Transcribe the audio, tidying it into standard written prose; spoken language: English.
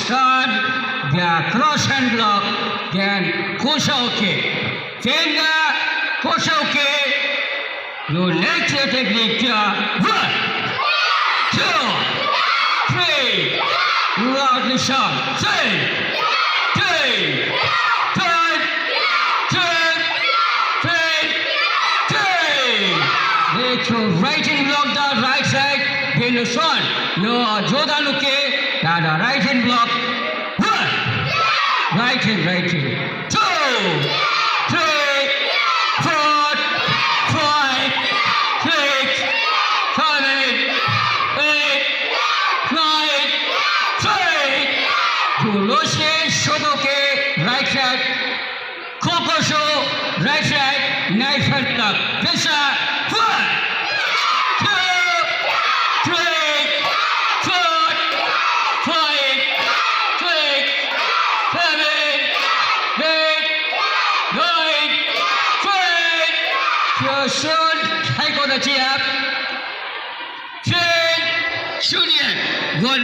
start their cross and block, then Kusho kick. Finger, Kusho kick. Your next technique, 1, 2, 3. Loudly shout. 3, 2, 4, 3. Let's right hand block the right side. Then the son. Your Jodanuke and a right hand block. 1. Right hand. 2, 3, 4, 5, 6, 7, 8, 9, 10. Tuloshe Shodoke right side. Kokosho right side. Knife and block. Pisa. 1, 2, 3, 4, 5, 6, 7, 8, 9, 10. You should take on the chair. 10. Shunian. 1.